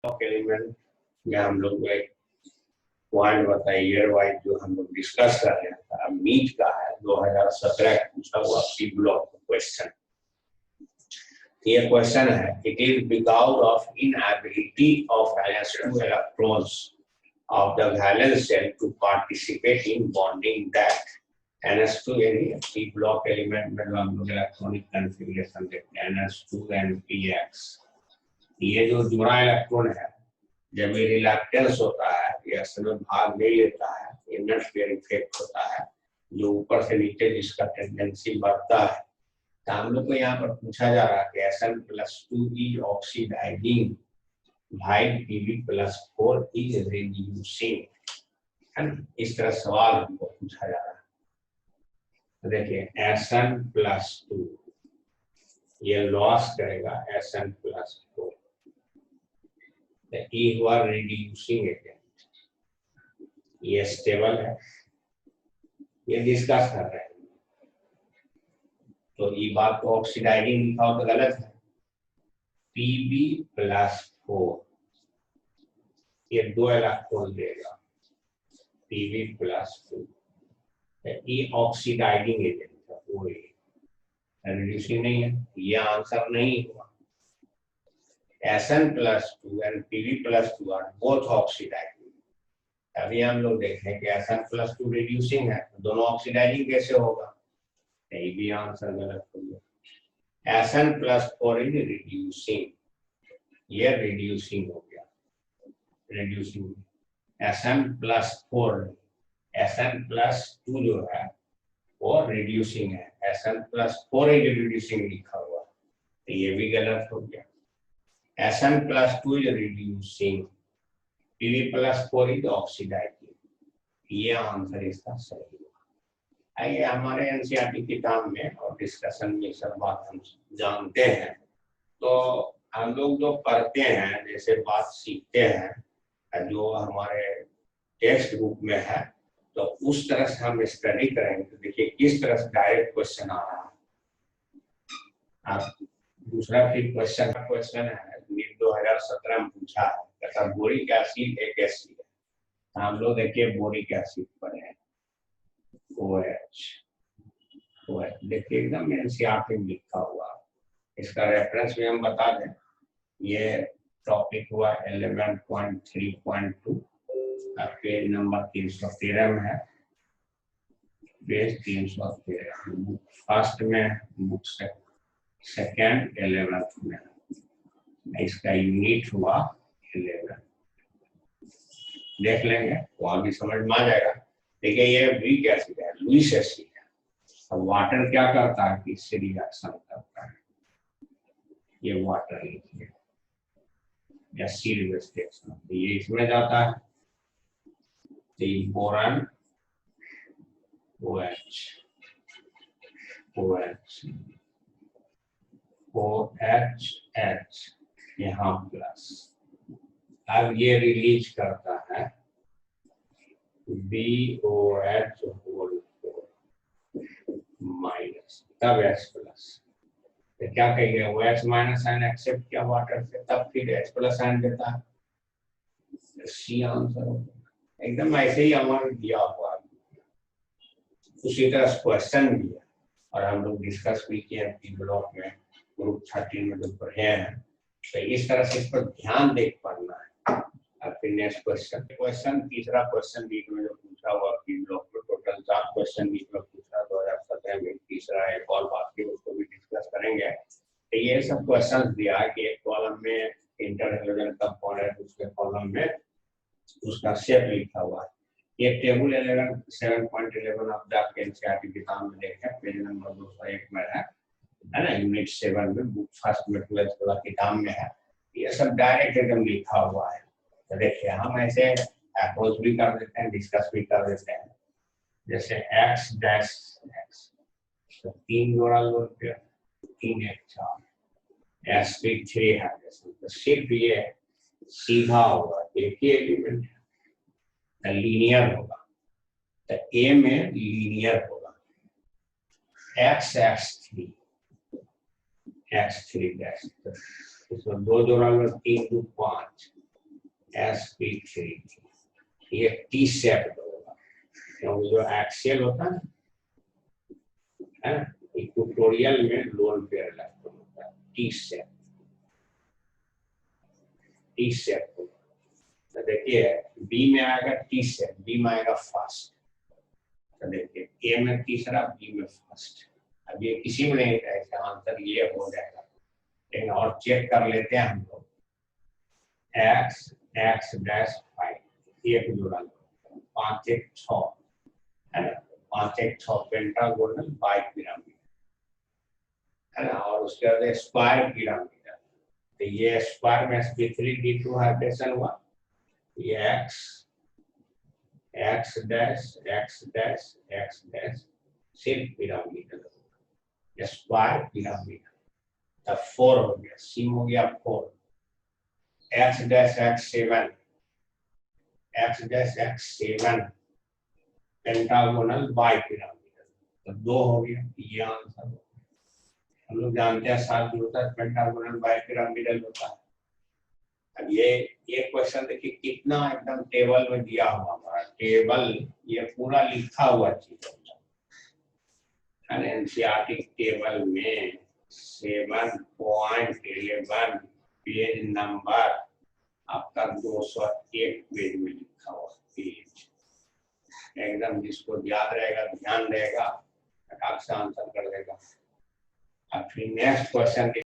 Element में हम लोग एक पॉइंट बताइए ईयर वाइज जो हम लोग डिस्कस कर रहे हैं। अब नीट का है 2017 पूछा हुआ सी ब्लॉक क्वेश्चन। ये क्वेश्चन है, it is because of inability of s2 electrons of the valence shell to participate in bonding that ns2 यानी सी ब्लॉक एलिमेंट में हम लोग इलेक्ट्रॉनिक कॉन्फ़िगरेशन देखते हैं ns2 and px। ये जो जुड़ा इलेक्ट्रॉन है जब ये रिलैक्टेंस होता है ये असल में भाग नहीं लेता है, ये नट पेयर इफेक्ट होता है जो ऊपर से नीचे जिसका टेंडेंसी बढ़ता है। तो हम लोग को यहाँ पर पूछा जा रहा है कि Sn+2 is oxidising while Pb+4 is reducing, है ना। इस तरह सवाल हमको पूछा जा रहा है। तो देखिए Sn+2 ये लॉस करेगा Sn+4, ई हुआ रिड्यूसिंग एजेंट, ये स्टेबल है, ये डिस्कस कर रहे हैं। तो ये बात को ऑक्सीडाइजिंग लिखा हो तो गलत है। Pb+4 ये 2 इलेक्ट्रॉन देगा Pb+2, ये ऑक्सीडाइजिंग एजेंट है, वो रिड्यूसिंग नहीं है, ये आंसर नहीं हुआ। Sn+2 and Pb+2 are both oxidizing। अभी हम लोग देखें कि Sn+2 रिड्यूसिंग है, तो दोनों ऑक्सीडाइजिंग कैसे होगा? ये भी आंसर गलत हो गया। Sn+4 इज रिड्यूसिंग, ये रिड्यूसिंग हो गया, रिड्यूसिंग। Sn+4 Sn+2 जो है वो रिड्यूसिंग है, Sn+4 इज रिड्यूसिंग लिखा हुआ, तो ये भी गलत हो गया। Sn+2 is reducing, Pb+4 is oxidizing, ये आंसर इसका सही है। आइए हमारे एनसीईआरटी किताब में और डिस्कशन में सब बात हम जानते हैं। तो हम लोग जो पढ़ते हैं, जैसे बात सीखते हैं जो हमारे टेक्स्ट बुक में है, तो उस तरह से हम स्टडी करेंगे। तो देखिए किस तरह से डायरेक्ट क्वेश्चन आ रहा है। आप दूसरा फिर क्वेश्चन है नीट 2017 में पूछा है, कहता बोरिक एसिड एक एसिड है। तो हम लोग देखिए बोरिक एसिड पर है OH, देखिए एकदम एनसीईआरटी में लिखा हुआ। इसका रेफरेंस भी हम बता दें, ये टॉपिक हुआ 11.3.2, पेज नंबर 313 में है, पेज 313 फर्स्ट में, बुक सेकेंड 11th में। इसका यूनिट हुआ 11, देख लेंगे तो आगे समझ में आ जाएगा। देखिए ये वीक एसिड है, लुईस एसिड है। अब वाटर क्या करता है कि इससे रिएक्शन करता है, ये वाटर लिखिए या एसिड बेस रिएक्शन, ये इसमें जाता है तो ये बोरॉन OH यहाँ प्लस। अब ये रिलीज करता है BOH होल 4 माइनस, तब H प्लस। तो क्या कहेंगे, OH माइनस आयन एक्सेप्ट किया वाटर से, तब फिर H प्लस आयन देता है। सी आंसर होगा। एकदम ऐसे ही हमारा दिया हुआ, उसी तरह क्वेश्चन भी है और हम लोग डिस्कस भी किए हैं ब्लॉक में, ग्रुप 13 में जो पढ़े हैं। तो इस तरह से इस पर ध्यान देख पढ़ना है। अब फिर नेक्स्ट क्वेश्चन तीसरा क्वेश्चन वीक में जो पूछा हुआ ब्लॉक में, टोटल 4 क्वेश्चन वीक में पूछा 2017 में। तीसरा एक और बात की उसको भी डिस्कस करेंगे। तो ये सब क्वेश्चन दिया कि एक कॉलम में इंटरहेलोजन कंपाउंड, दूसरे कॉलम में उसका शेप लिखा हुआ है। ये टेबल 7.11 आप जाके एनसीईआरटी किताब में देखें, पेज नंबर 201 में है ना, यूनिट 7 में, बुक फर्स्ट में 12th वाला किताब में है। ये सब डायरेक्ट एकदम लिखा हुआ है। तो देखिए हम ऐसे अप्रोच भी कर देते हैं, डिस्कस भी कर देते हैं। जैसे x डैश x, तो 3 जोड़ा लोड पे 3 1 4 sp3 है, तो सिर्फ ये सीधा होगा, एक ही एलिमेंट है, लीनियर होगा। तो A में लीनियर होगा, x3 डैश, इसमें 2 जोड़ा लोड 3 2 5, sp3 ये टी सेप होगा क्योंकि जो एक्सियल होता है ना इक्वेटोरियल में लोन पेयर इलेक्ट्रॉन होता है टी सेप तो देखिए बी में आएगा टी सेप बी में आएगा फास्ट तो देखिए ए में तीसरा बी में फर्स्ट अब ये किसी में नहीं रहेगा आंसर ये हो जाएगा लेकिन और चेक कर लेते हैं हम लोग x x डैश 5 एक जुड़ा 5 1 6 है ना 5 1 6 पेंटागोनल बाइपिरामिड है ना और उसके बाद स्क्वायर पिरामिड तो ये स्क्वायर में sp3d2 हाइब्रिडेशन हुआ ये x डैश सिर्फ पिरामिड स्क्वायर पिरामिड तब 4 हो गया सिम हो गया 4 x डैश x7 पेंटागोनल बाइपिरामिड तो 2 हो गया ये आंसर हम लोग जानते हैं साथ में होता है पेंटागोनल बाइपिरामिडल होता है अब ये क्वेश्चन देखिए कितना एकदम टेबल में दिया हुआ हमारा टेबल ये पूरा लिखा हुआ चीज होता है एनसीईआरटी टेबल में 7.11 पेज नंबर आपका 201 पेज में लिखा हुआ पेज एकदम जिसको याद रहेगा ध्यान रहेगा फटाक से आंसर कर देगा अब फिर नेक्स्ट क्वेश्चन